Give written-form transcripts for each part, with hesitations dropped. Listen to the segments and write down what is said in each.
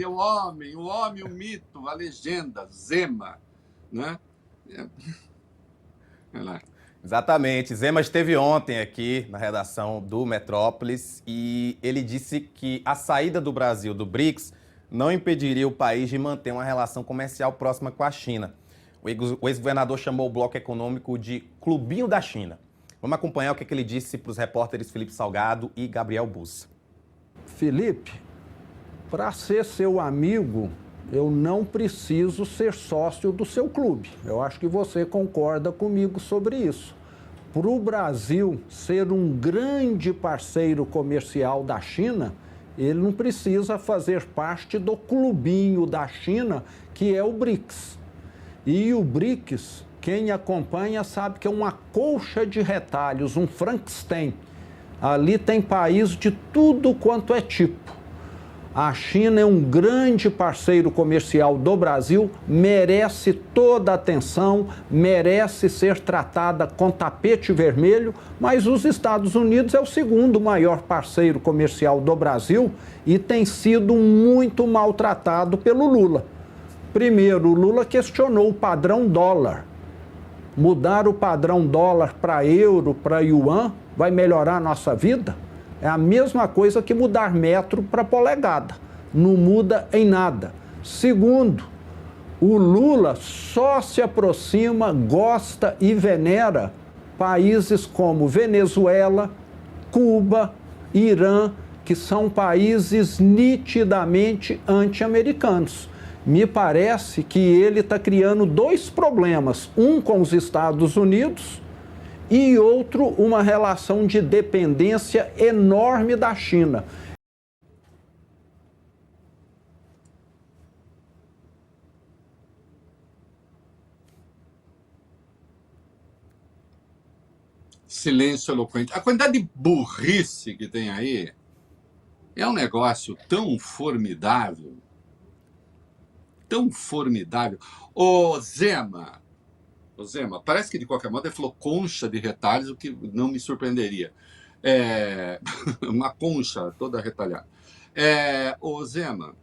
o homem, o mito, a legenda, Zema, né? Olha lá. Exatamente. Zema esteve ontem aqui na redação do Metrópolis e ele disse que a saída do Brasil do BRICS não impediria o país de manter uma relação comercial próxima com a China. O ex-governador chamou o bloco econômico de Clubinho da China. Vamos acompanhar o que ele disse para os repórteres Felipe Salgado e Gabriel Bussa. Felipe, para ser seu amigo, eu não preciso ser sócio do seu clube. Eu acho que você concorda comigo sobre isso. Para o Brasil ser um grande parceiro comercial da China, ele não precisa fazer parte do clubinho da China, que é o BRICS. E o BRICS, quem acompanha sabe que é uma colcha de retalhos, um Frankenstein. Ali tem país de tudo quanto é tipo. A China é um grande parceiro comercial do Brasil, merece toda a atenção, merece ser tratada com tapete vermelho, mas os Estados Unidos é o segundo maior parceiro comercial do Brasil e tem sido muito maltratado pelo Lula. Primeiro, o Lula questionou o padrão dólar. Mudar o padrão dólar para euro, para yuan, vai melhorar a nossa vida? É a mesma coisa que mudar metro para polegada. Não muda em nada. Segundo, o Lula só se aproxima, gosta e venera países como Venezuela, Cuba, Irã, que são países nitidamente anti-americanos. Me parece que ele está criando dois problemas, um com os Estados Unidos e outro, uma relação de dependência enorme da China. Silêncio eloquente. A quantidade de burrice que tem aí é um negócio tão formidável. Tão formidável. Ô, Zema, parece que de qualquer modo ele falou concha de retalhos, o que não me surpreenderia. Uma concha toda retalhada. Ô, Zema.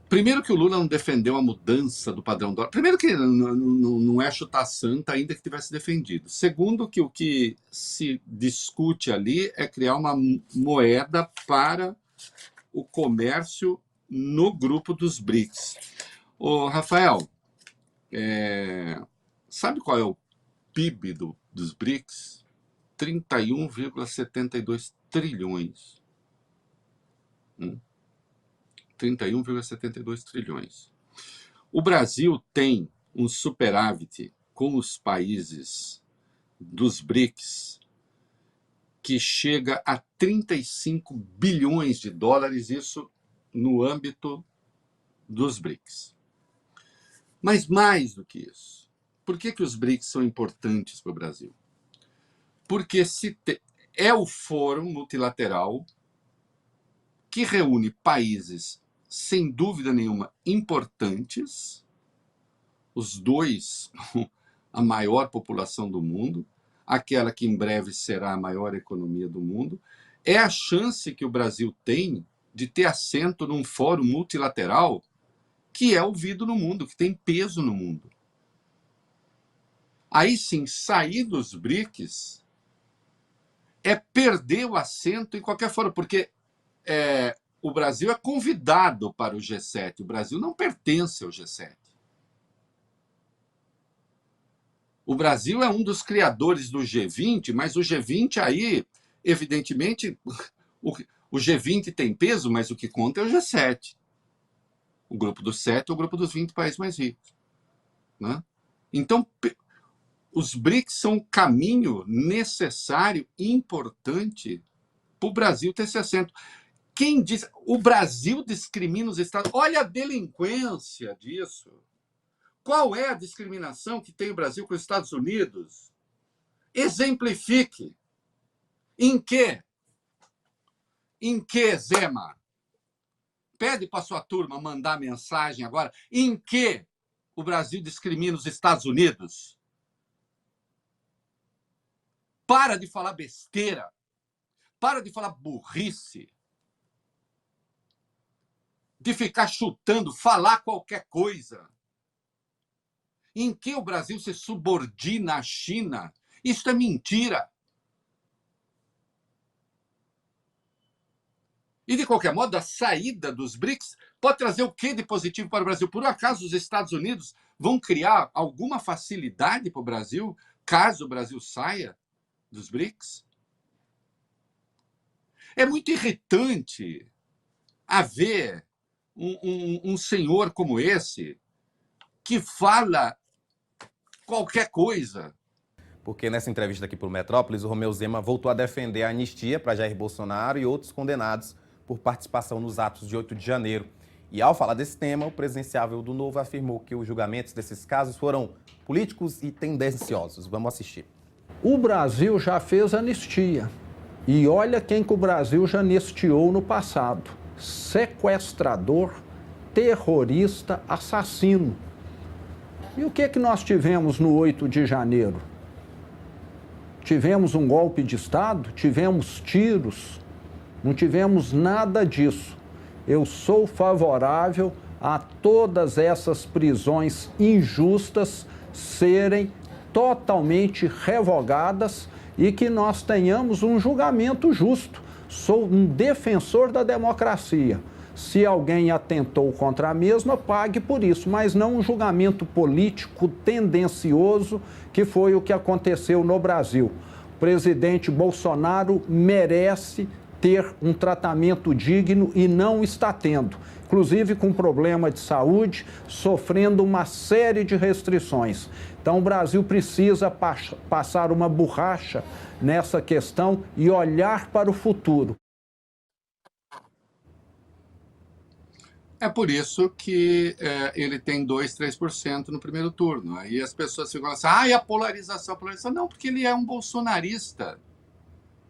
Primeiro que o Lula não defendeu a mudança do padrão dólar. Primeiro que não é chutar santa, ainda que tivesse defendido. Segundo que o que se discute ali é criar uma moeda para o comércio no grupo dos BRICS. Ô, Rafael, sabe qual é o PIB dos BRICS? 31,72 trilhões. 31,72 trilhões. O Brasil tem um superávit com os países dos BRICS que chega a 35 bilhões de dólares, isso no âmbito dos BRICS. Mas mais do que isso, por que os BRICS são importantes para o Brasil? Porque é o fórum multilateral que reúne países, sem dúvida nenhuma, importantes, os dois, a maior população do mundo, aquela que em breve será a maior economia do mundo, é a chance que o Brasil tem de ter assento num fórum multilateral que é ouvido no mundo, que tem peso no mundo. Aí sim, sair dos BRICS é perder o assento em qualquer fórum, porque o Brasil é convidado para o G7, o Brasil não pertence ao G7. O Brasil é um dos criadores do G20, mas o G20 aí, evidentemente, o G20 tem peso, mas o que conta é o G7. O grupo dos 7 é o grupo dos 20 países mais ricos. Né? Então, os BRICS são um caminho necessário, importante, para o Brasil ter esse assento. Quem diz... O Brasil discrimina os Estados... Olha a delinquência disso. Qual é a discriminação que tem o Brasil com os Estados Unidos? Exemplifique. Em que? Em que, Zema? Pede para sua turma mandar mensagem agora. Em que o Brasil discrimina os Estados Unidos? Para de falar besteira. Para de falar burrice. de ficar chutando, falar qualquer coisa. Em que o Brasil se subordina à China? Isso é mentira. E, de qualquer modo, a saída dos BRICS pode trazer o que de positivo para o Brasil? Por acaso os Estados Unidos vão criar alguma facilidade para o Brasil, caso o Brasil saia dos BRICS? É muito irritante haver um senhor como esse que fala qualquer coisa. Porque nessa entrevista aqui para o Metrópolis, o Romeu Zema voltou a defender a anistia para Jair Bolsonaro e outros condenados por participação nos atos de 8 de janeiro. E ao falar desse tema, o presidenciável do Novo afirmou que os julgamentos desses casos foram políticos e tendenciosos. Vamos assistir. O Brasil já fez anistia. E olha quem que o Brasil já anistiou no passado. Sequestrador, terrorista, assassino. E o que nós tivemos no 8 de janeiro? Tivemos um golpe de Estado? Tivemos tiros? Não tivemos nada disso. Eu sou favorável a todas essas prisões injustas serem totalmente revogadas e que nós tenhamos um julgamento justo. Sou um defensor da democracia. Se alguém atentou contra a mesma, pague por isso, mas não um julgamento político tendencioso, que foi o que aconteceu no Brasil. O presidente Bolsonaro merece ter um tratamento digno e não está tendo, inclusive com problema de saúde, sofrendo uma série de restrições. Então o Brasil precisa passar uma borracha nessa questão e olhar para o futuro. É por isso que ele tem 2%, 3% no primeiro turno. Aí as pessoas ficam assim, a polarização. Não, porque ele é um bolsonarista.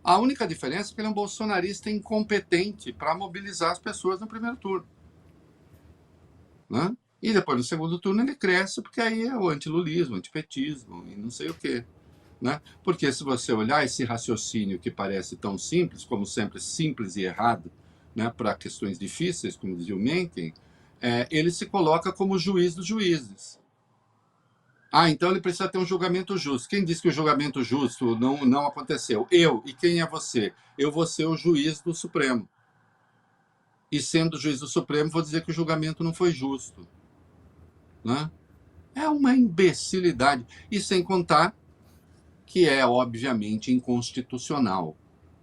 A única diferença é que ele é um bolsonarista incompetente para mobilizar as pessoas no primeiro turno. Né? E depois, no segundo turno, ele cresce, porque aí é o antilulismo, antipetismo e não sei o quê. Né? Porque se você olhar esse raciocínio que parece tão simples, como sempre simples e errado, né, para questões difíceis, como dizia o Mencken, ele se coloca como juiz dos juízes. Então ele precisa ter um julgamento justo. Quem disse que o julgamento justo não aconteceu? Eu. E quem é você? Eu vou ser o juiz do Supremo. E sendo juiz do Supremo, vou dizer que o julgamento não foi justo. Né? É uma imbecilidade. E sem contar que é, obviamente, inconstitucional.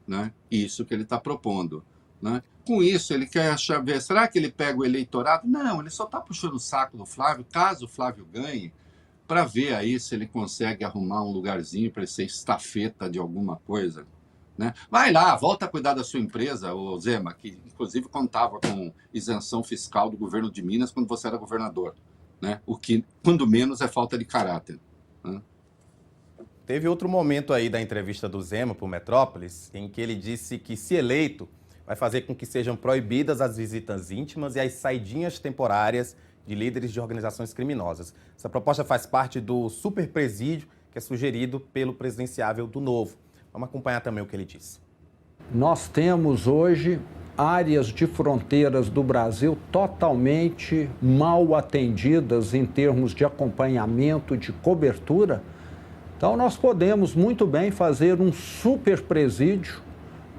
Né? Isso que ele está propondo. Né? Com isso, ele quer ver, será que ele pega o eleitorado? Não, ele só está puxando o saco do Flávio, caso o Flávio ganhe, para ver aí se ele consegue arrumar um lugarzinho para ele ser estafeta de alguma coisa. Né? Vai lá, volta a cuidar da sua empresa, o Zema, que inclusive contava com isenção fiscal do governo de Minas quando você era governador. Né? O que, quando menos, é falta de caráter. Né? Teve outro momento aí da entrevista do Zema para o Metrópolis, em que ele disse que, se eleito, vai fazer com que sejam proibidas as visitas íntimas e as saidinhas temporárias de líderes de organizações criminosas. Essa proposta faz parte do super presídio que é sugerido pelo presidenciável do Novo. Vamos acompanhar também o que ele disse. Nós temos hoje áreas de fronteiras do Brasil totalmente mal atendidas em termos de acompanhamento, de cobertura. Então nós podemos muito bem fazer um super presídio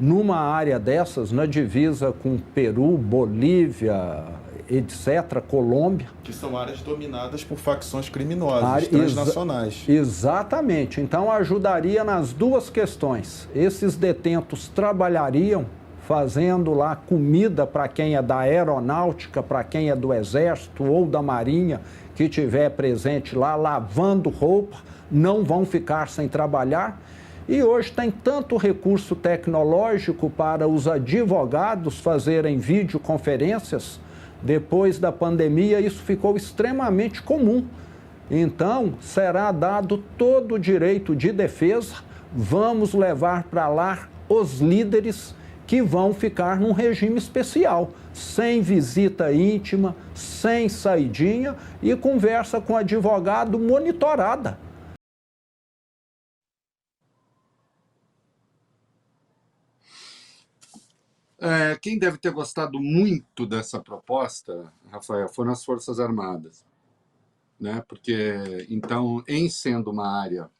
numa área dessas, na divisa com Peru, Bolívia, etc., Colômbia. Que são áreas dominadas por facções criminosas, transnacionais. Exatamente. Então ajudaria nas duas questões. Esses detentos trabalhariam fazendo lá comida para quem é da aeronáutica, para quem é do exército ou da marinha que estiver presente lá, lavando roupa, não vão ficar sem trabalhar. E hoje tem tanto recurso tecnológico para os advogados fazerem videoconferências. Depois da pandemia, isso ficou extremamente comum. Então, será dado todo o direito de defesa. Vamos levar para lá os líderes que vão ficar num regime especial, sem visita íntima, sem saidinha e conversa com o advogado monitorada. Quem deve ter gostado muito dessa proposta, Rafael, foram as Forças Armadas, né? Porque, então, em sendo uma área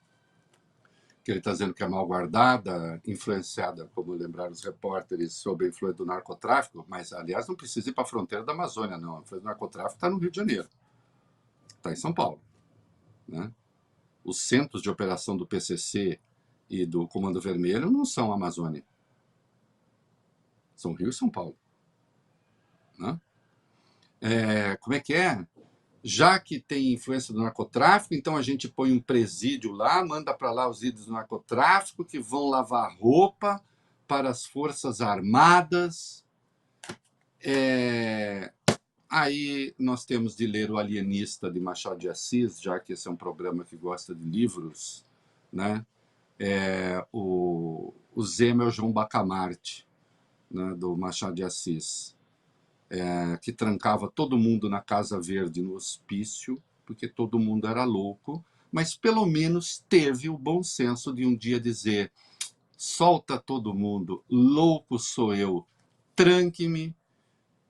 que ele está dizendo que é mal guardada, influenciada, como lembraram os repórteres, sob a influência do narcotráfico, mas, aliás, não precisa ir para a fronteira da Amazônia, não. A influência do narcotráfico está no Rio de Janeiro, está em São Paulo, né? Os centros de operação do PCC e do Comando Vermelho não são a Amazônia, são Rio e São Paulo, né? Como é que é? Já que tem influência do narcotráfico, então a gente põe um presídio lá, manda para lá os líderes do narcotráfico que vão lavar roupa para as Forças Armadas. Aí nós temos de ler O Alienista, de Machado de Assis, já que esse é um programa que gosta de livros, né? O Zema é o João Bacamarte, né, do Machado de Assis. Que trancava todo mundo na Casa Verde, no hospício, porque todo mundo era louco, mas pelo menos teve o bom senso de um dia dizer: solta todo mundo, louco sou eu, tranque-me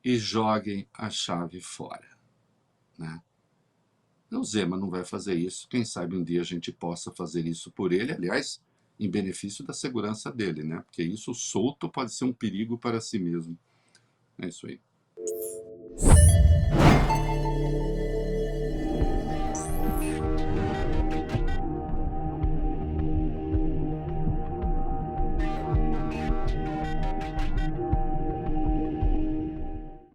e joguem a chave fora, né? O Zema não vai fazer isso, quem sabe um dia a gente possa fazer isso por ele, aliás, em benefício da segurança dele, né? Porque isso solto pode ser um perigo para si mesmo. É isso aí.